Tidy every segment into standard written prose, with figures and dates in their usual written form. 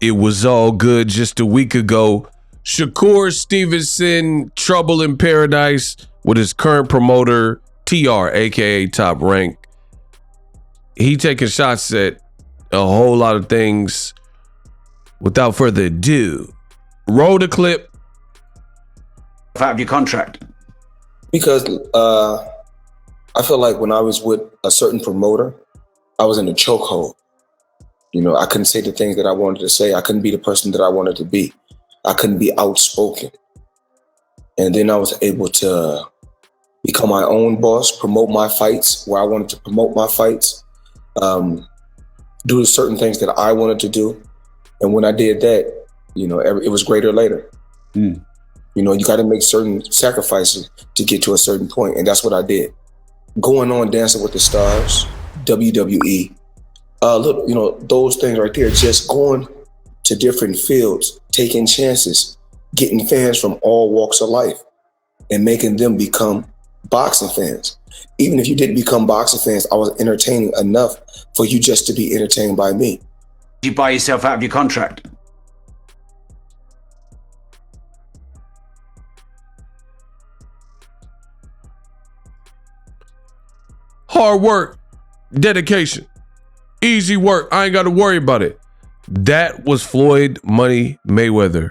It was all good just a week ago. Shakur Stevenson, trouble in paradise with his current promoter, TR, aka Top Rank. He taking shots at a whole lot of things. Without further ado, roll the clip. Out of your contract? Because I feel like when I was with a certain promoter, I was in a chokehold. You know, I couldn't say the things that I wanted to say. I couldn't be the person that I wanted to be. I couldn't be outspoken. And then I was able to become my own boss, promote my fights where I wanted to promote my fights, do certain things that I wanted to do. And when I did that, you know, it was greater later. You know, you got to make certain sacrifices to get to a certain point. And that's what I did. Going on Dancing with the Stars, WWE, look, you know, those things right there, just going to different fields, taking chances, getting fans from all walks of life and making them become boxing fans. Even if you didn't become boxing fans, I was entertaining enough for you just to be entertained by me. Did you buy yourself out of your contract? Hard work, dedication, easy work. I ain't got to worry about it. That was Floyd Money Mayweather.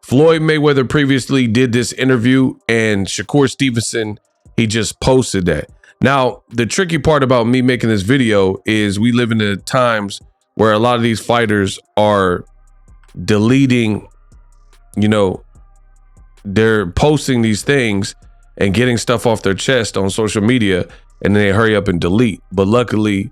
Floyd Mayweather previously did this interview, and Shakur Stevenson, he just posted that. Now, the tricky part about me making this video is we live in times where a lot of these fighters are deleting, you know, they're posting these things and getting stuff off their chest on social media, and then they hurry up and delete. But luckily,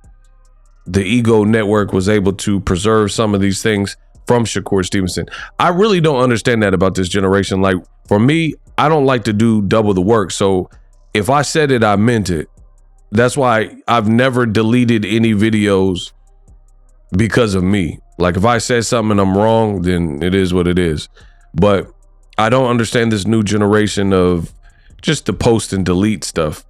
the Ego Network was able to preserve some of these things from Shakur Stevenson. I really don't understand that about this generation. Like, for me, I don't like to do double the work. So if I said it, I meant it. That's why I've never deleted any videos because of me. Like, if I said something and I'm wrong, then it is what it is. But I don't understand this new generation of just the post and delete stuff.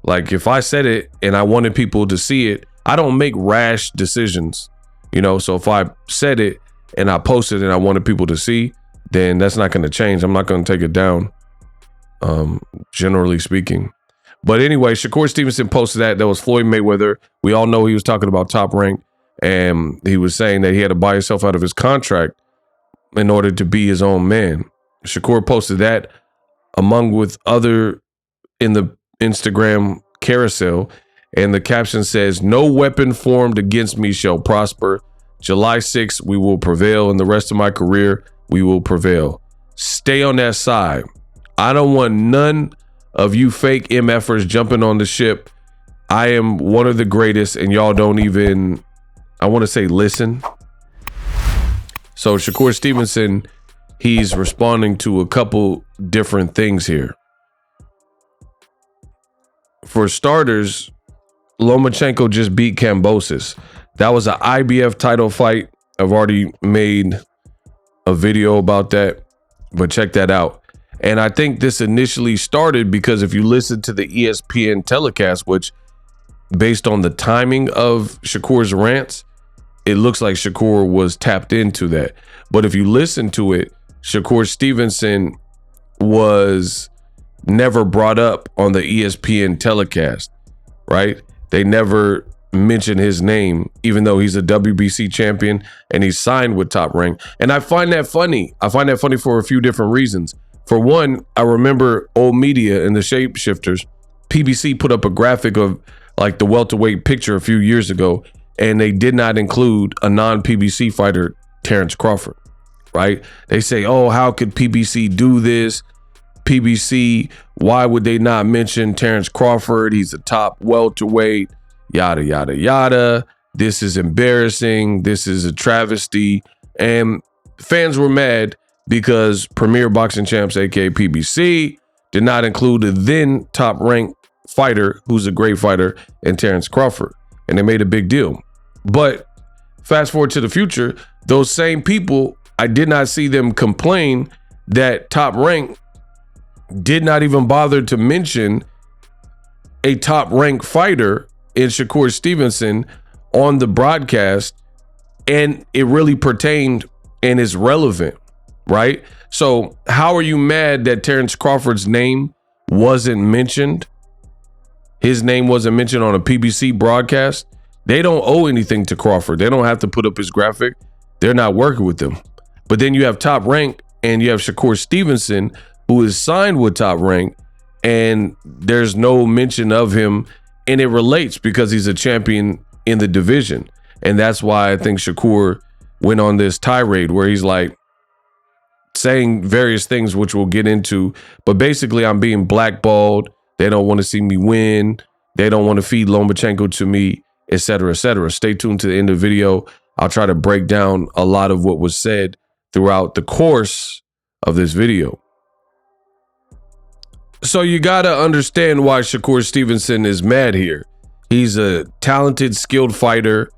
Like, if I said it and I wanted people to see it, I don't make rash decisions, you know? So if I said it and I posted it and I wanted people to see, then that's not going to change. I'm not going to take it down, generally speaking. But anyway, Shakur Stevenson posted that. That was Floyd Mayweather. We all know he was talking about Top Rank, and he was saying that he had to buy himself out of his contract in order to be his own man. Shakur posted that among with other in the Instagram carousel, and the caption says, "No weapon formed against me shall prosper. July 6th, we will prevail. In the rest of my career, we will prevail. Stay on that side. I don't want none of you fake MFers jumping on the ship. I am one of the greatest, and y'all don't even, I want to say, listen." So Shakur Stevenson, he's responding to a couple different things here. For starters, Lomachenko just beat Kambosos. That was an IBF title fight. I've already made a video about that, but check that out. And I think this initially started because if you listen to the ESPN telecast, which based on the timing of Shakur's rants, it looks like Shakur was tapped into that. But if you listen to it, Shakur Stevenson was never brought up on the ESPN telecast, right? They never mentioned his name, even though he's a WBC champion and he's signed with Top Rank. And I find that funny. I find that funny for a few different reasons. For one, I remember old media and the Shapeshifters, PBC put up a graphic of like the welterweight picture a few years ago, and they did not include a non-PBC fighter, Terrence Crawford, right? They say, oh, how could PBC do this? PBC, why would they not mention Terrence Crawford? He's a top welterweight, yada, yada, yada. This is embarrassing. This is a travesty. And fans were mad because Premier Boxing Champs, aka PBC, did not include the then top ranked fighter, who's a great fighter, and Terrence Crawford. And they made a big deal. But fast forward to the future, those same people, I did not see them complain that Top Rank did not even bother to mention a top ranked fighter in Shakur Stevenson on the broadcast. And it really pertained and it's relevant, right? So how are you mad that Terrence Crawford's name wasn't mentioned? His name wasn't mentioned on a PBC broadcast. They don't owe anything to Crawford. They don't have to put up his graphic. They're not working with them. But then you have Top Rank and you have Shakur Stevenson, who is signed with Top Rank, and there's no mention of him. And it relates because he's a champion in the division. And that's why I think Shakur went on this tirade where he's like saying various things, which we'll get into. But basically, I'm being blackballed. They don't want to see me win. They don't want to feed Lomachenko to me, et cetera, et cetera. Stay tuned to the end of the video. I'll try to break down a lot of what was said throughout the course of this video. So you got to understand why Shakur Stevenson is mad here. He's a talented, skilled fighter.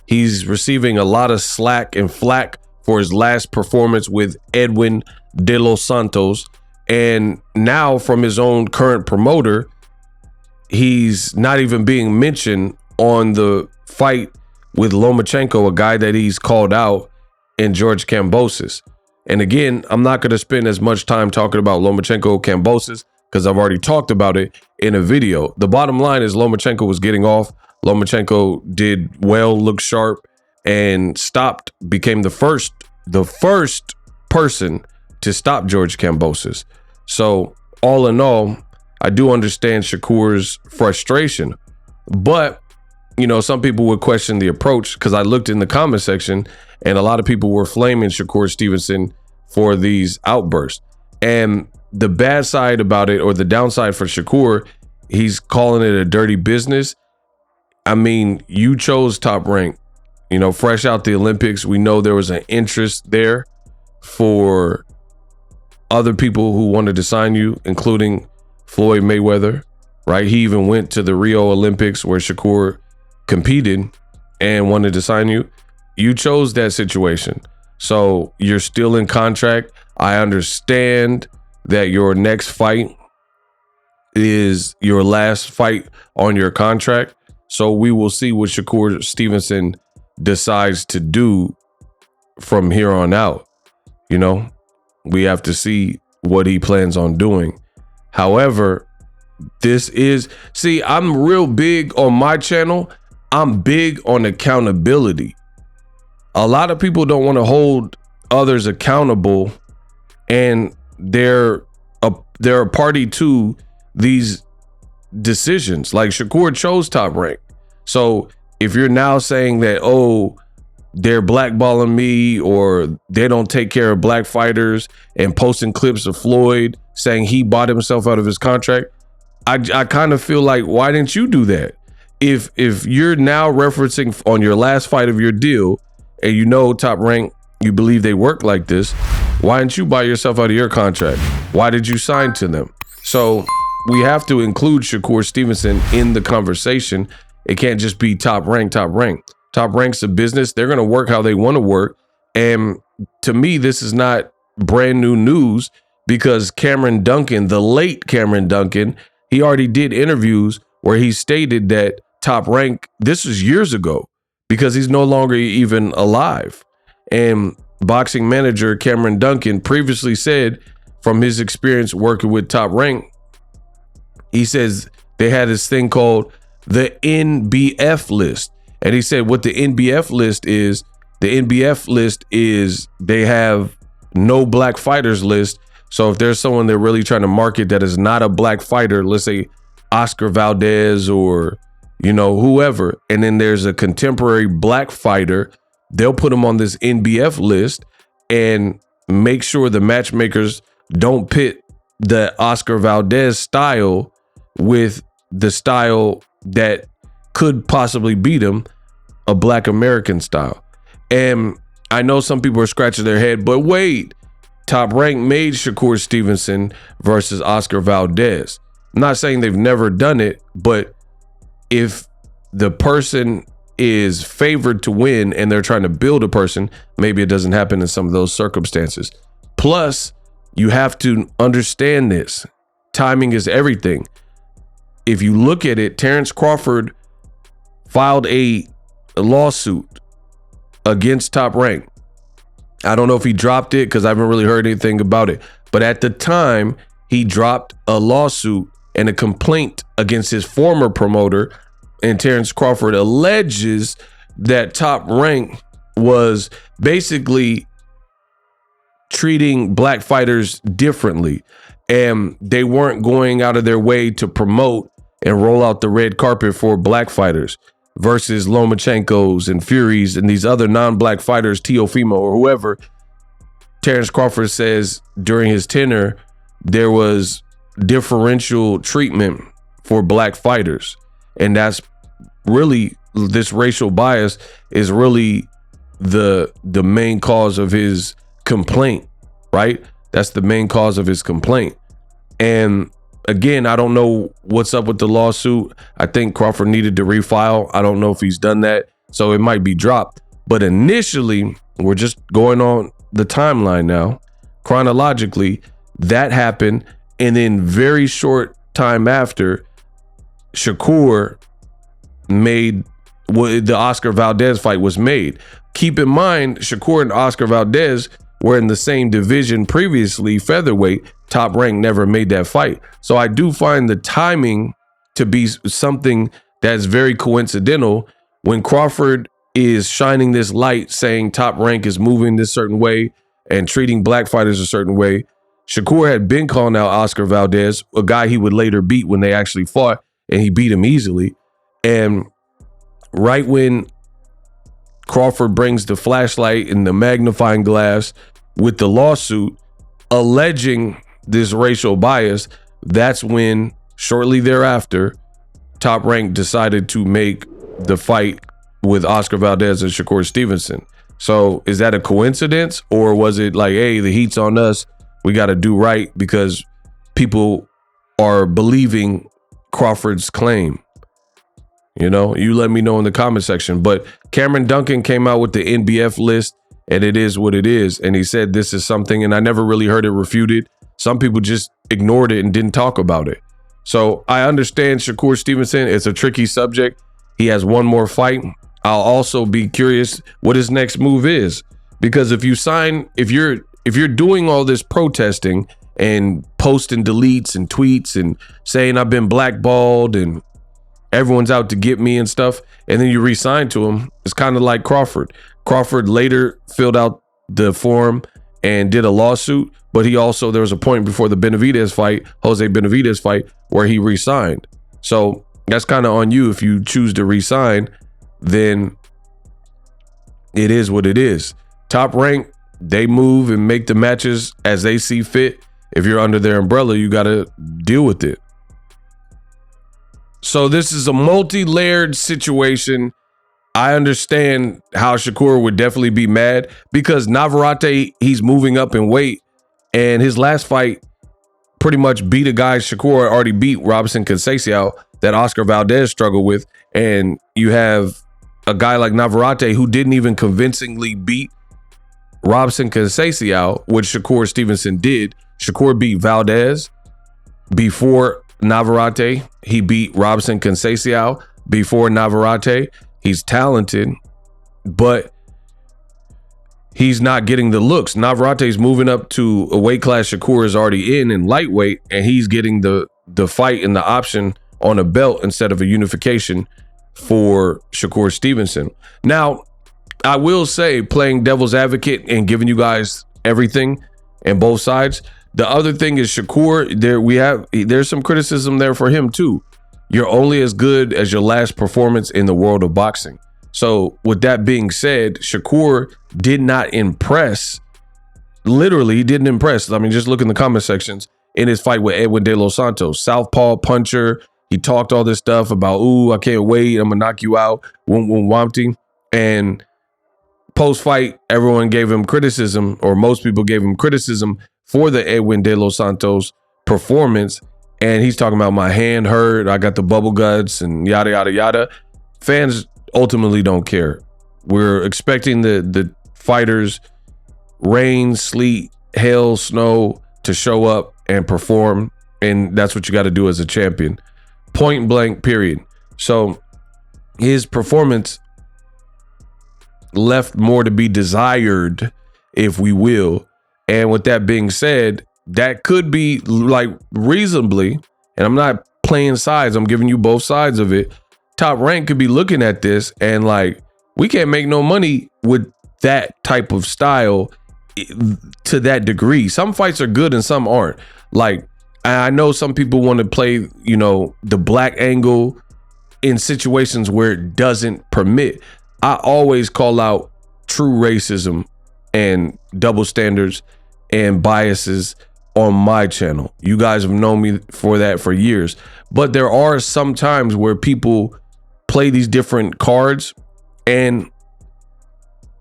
He's receiving a lot of slack and flack for his last performance with Edwin De Los Santos. And now from his own current promoter, he's not even being mentioned on the fight with Lomachenko, a guy that he's called out, and George Kambosos. And again, I'm not going to spend as much time talking about Lomachenko Kambosos because I've already talked about it in a video. The bottom line is Lomachenko was getting off. Lomachenko did well, looked sharp, and stopped, became the first person to stop George Kambosos. So all in all, I do understand Shakur's frustration, but you know, some people would question the approach because I looked in the comment section and a lot of people were flaming Shakur Stevenson for these outbursts. And the bad side about it, or the downside for Shakur, he's calling it a dirty business. I mean, you chose Top Rank, you know, fresh out the Olympics. We know there was an interest there for other people who wanted to sign you, including Floyd Mayweather, right? He even went to the Rio Olympics where Shakur competed and wanted to sign you. You chose that situation. So you're still in contract. I understand that your next fight is your last fight on your contract. So we will see what Shakur Stevenson decides to do from here on out. You know, we have to see what he plans on doing. However, I'm real big on my channel. I'm big on accountability. A lot of people don't want to hold others accountable, and they're a party to these decisions. Like Shakur chose Top Rank. So if you're now saying that, oh, they're blackballing me, or they don't take care of black fighters, and posting clips of Floyd saying he bought himself out of his contract, I kind of feel like, why didn't you do that? If you're now referencing on your last fight of your deal, and you know Top Rank, you believe they work like this, why didn't you buy yourself out of your contract? Why did you sign to them? So we have to include Shakur Stevenson in the conversation. It can't just be Top Rank. Top Rank's a business. They're going to work how they want to work. And to me, this is not brand new news, because Cameron Duncan, the late Cameron Duncan, he already did interviews where he stated that Top Rank, this was years ago, because he's no longer even alive. And boxing manager Cameron Duncan previously said, from his experience working with Top Rank, he says they had this thing called the NBF list. And he said what the NBF list is, they have no black fighters list. So if there's someone they're really trying to market that is not a black fighter, let's say Oscar Valdez or, you know, whoever, and then there's a contemporary black fighter, they'll put them on this NBF list and make sure the matchmakers don't pit the Oscar Valdez style with the style that could possibly beat him, a black American style. And I know some people are scratching their head, but wait, Top Rank made Shakur Stevenson versus Oscar Valdez. I'm not saying they've never done it, but if the person is favored to win and they're trying to build a person, maybe it doesn't happen in some of those circumstances. Plus, you have to understand this. Timing is everything. If you look at it, Terrence Crawford filed a lawsuit against Top Rank. I don't know if he dropped it because I haven't really heard anything about it. But at the time, he dropped a lawsuit and a complaint against his former promoter, and Terrence Crawford alleges that Top Rank was basically treating black fighters differently, and they weren't going out of their way to promote and roll out the red carpet for black fighters versus Lomachenkos and Furies and these other non-black fighters, Teofimo or whoever. Terrence Crawford says during his tenure, there was differential treatment for black fighters. And that's really, this racial bias is really the main cause of his complaint, right? That's the main cause of his complaint. And again, I don't know what's up with the lawsuit. I think Crawford needed to refile. I don't know if he's done that, so it might be dropped. But initially, we're just going on the timeline now. Chronologically, that happened, and then very short time after, Shakur made the Oscar Valdez fight was made. Keep in mind, Shakur and Oscar Valdez were in the same division previously, featherweight. Top Rank never made that fight. So I do find the timing to be something that's very coincidental when Crawford is shining this light saying Top Rank is moving this certain way and treating black fighters a certain way. Shakur had been calling out Oscar Valdez, a guy he would later beat when they actually fought, and he beat him easily. And right when Crawford brings the flashlight and the magnifying glass with the lawsuit alleging this racial bias, that's when shortly thereafter Top Rank decided to make the fight with Oscar Valdez and Shakur Stevenson. So is that a coincidence, or was it like, hey, the heat's on us, we got to do right because people are believing Crawford's claim? You know, you let me know in the comment section. But Cameron Duncan came out with the NBF list, and it is what it is. And he said this is something, and I never really heard it refuted. Some people just ignored it and didn't talk about it. So I understand Shakur Stevenson. It's a tricky subject. He has one more fight. I'll also be curious what his next move is, because if you're doing all this protesting and posting deletes and tweets and saying I've been blackballed and everyone's out to get me and stuff, and then you re-sign to him, it's kind of like Crawford. Crawford later filled out the form and did a lawsuit, but he also, there was a point before the Benavidez fight, Jose Benavidez fight, where he re-signed. So that's kind of on you. If you choose to re-sign, then it is what it is. Top Rank, they move and make the matches as they see fit. If you're under their umbrella, you got to deal with it. So this is a multi-layered situation. I understand how Shakur would definitely be mad because Navarrete, he's moving up in weight, and his last fight pretty much beat a guy Shakur already beat, Robinson Conceição, that Oscar Valdez struggled with. And you have a guy like Navarrete who didn't even convincingly beat Robinson Conceição, which Shakur Stevenson did. Shakur beat Valdez before Navarrete. He beat Robinson Conceição before Navarrete. He's talented, but he's not getting the looks. Navarrete's moving up to a weight class Shakur is already in lightweight, and he's getting the fight and the option on a belt instead of a unification for Shakur Stevenson. Now, I will say, playing devil's advocate and giving you guys everything and both sides, the other thing is Shakur, there's some criticism there for him too. You're only as good as your last performance in the world of boxing. So with that being said, Shakur did not impress. Literally, he didn't impress. I mean, just look in the comment sections in his fight with Edwin De Los Santos. Southpaw puncher. He talked all this stuff about, ooh, I can't wait, I'm gonna knock you out. Wompty. And post-fight, everyone gave him criticism, or most people gave him criticism for the Edwin De Los Santos performance. And he's talking about my hand hurt, I got the bubble guts, and yada, yada, yada. Fans ultimately don't care. We're expecting the fighters, rain, sleet, hail, snow, to show up and perform. And that's what you got to do as a champion. Point blank, period. So his performance left more to be desired if we will. And with that being said, that could be like reasonably, and I'm not playing sides, I'm giving you both sides of it. Top Rank could be looking at this and like, we can't make no money with that type of style to that degree. Some fights are good and some aren't. Like, I know some people want to play, you know, the black angle in situations where it doesn't permit. I always call out true racism and double standards and biases on my channel. You guys have known me for that for years. But there are some times where people play these different cards and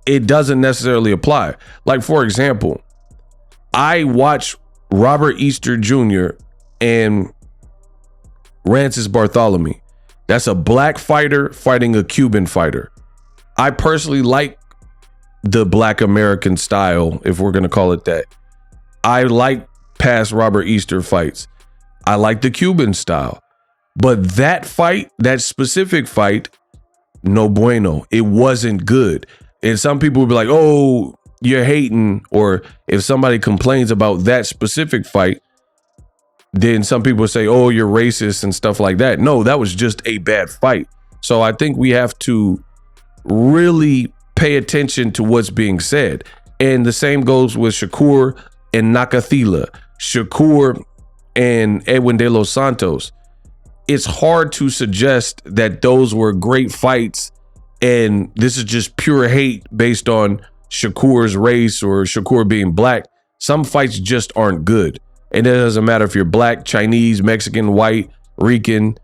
it doesn't necessarily apply. Like, for example, I watch Robert Easter Jr. and Rancis Bartholomew. That's a black fighter fighting a Cuban fighter. I personally like the black American style, if we're going to call it that. I like past Robert Easter fights. I like the Cuban style. But that fight, that specific fight, no bueno. It wasn't good. And some people would be like, oh, you're hating. Or if somebody complains about that specific fight, then some people say, oh, you're racist and stuff like that. No, that was just a bad fight. So I think we have to really pay attention to what's being said. And the same goes with Shakur and Nakathila, Shakur and Edwin De Los Santos. It's hard to suggest that those were great fights and this is just pure hate based on Shakur's race or Shakur being black. Some fights just aren't good. And it doesn't matter if you're black, Chinese, Mexican, white, Rican,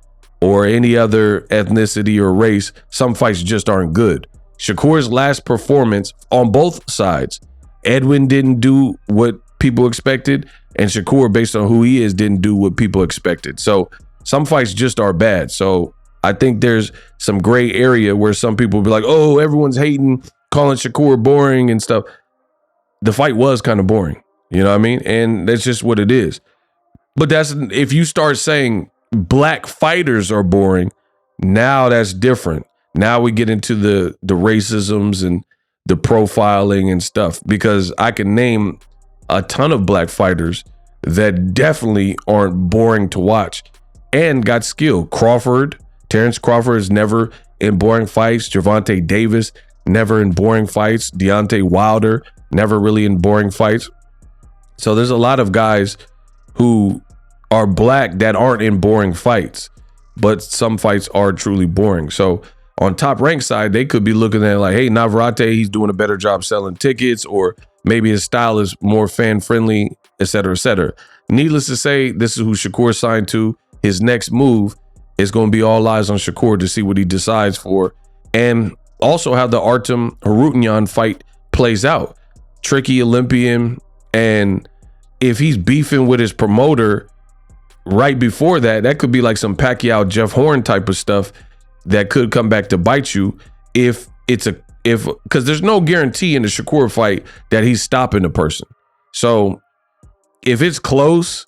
or any other ethnicity or race. Some fights just aren't good. Shakur's last performance on both sides, Edwin didn't do what people expected, and Shakur, based on who he is, didn't do what people expected. So some fights just are bad. So I think there's some gray area where some people will be like, oh, everyone's hating, calling Shakur boring and stuff. The fight was kind of boring. You know what I mean? And that's just what it is. But that's, if you start saying black fighters are boring, now that's different. Now we get into the racisms and the profiling and stuff, because I can name a ton of black fighters that definitely aren't boring to watch and got skill. Crawford, Terrence Crawford is never in boring fights. Gervonta Davis, never in boring fights. Deontay Wilder, never really in boring fights. So there's a lot of guys who are black that aren't in boring fights, but some fights are truly boring. So on Top Rank side, they could be looking at like, hey, Navarrete, he's doing a better job selling tickets, or maybe his style is more fan friendly, et cetera, et cetera. Needless to say, this is who Shakur signed to. His next move is going to be all eyes on Shakur to see what he decides for, and also how the Artem Harutyunyan fight plays out. Tricky Olympian, and if he's beefing with his promoter right before that, that could be like some Pacquiao Jeff Horn type of stuff that could come back to bite you if because there's no guarantee in the Shakur fight that he's stopping the person. So if it's close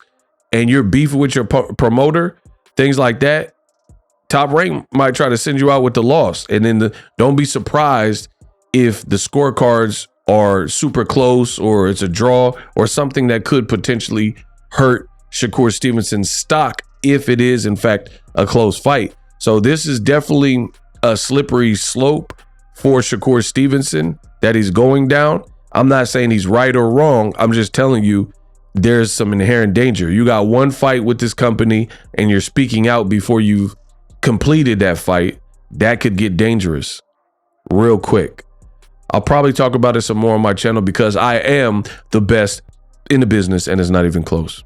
and you're beefing with your promoter, things like that, Top Rank might try to send you out with the loss. And then don't be surprised if the scorecards are super close or it's a draw or something that could potentially hurt Shakur Stevenson's stock if it is, in fact, a close fight. So this is definitely a slippery slope for Shakur Stevenson that he's going down. I'm not saying he's right or wrong. I'm just telling you there's some inherent danger. You got one fight with this company and you're speaking out before you've completed that fight. That could get dangerous real quick. I'll probably talk about it some more on my channel because I am the best in the business and it's not even close.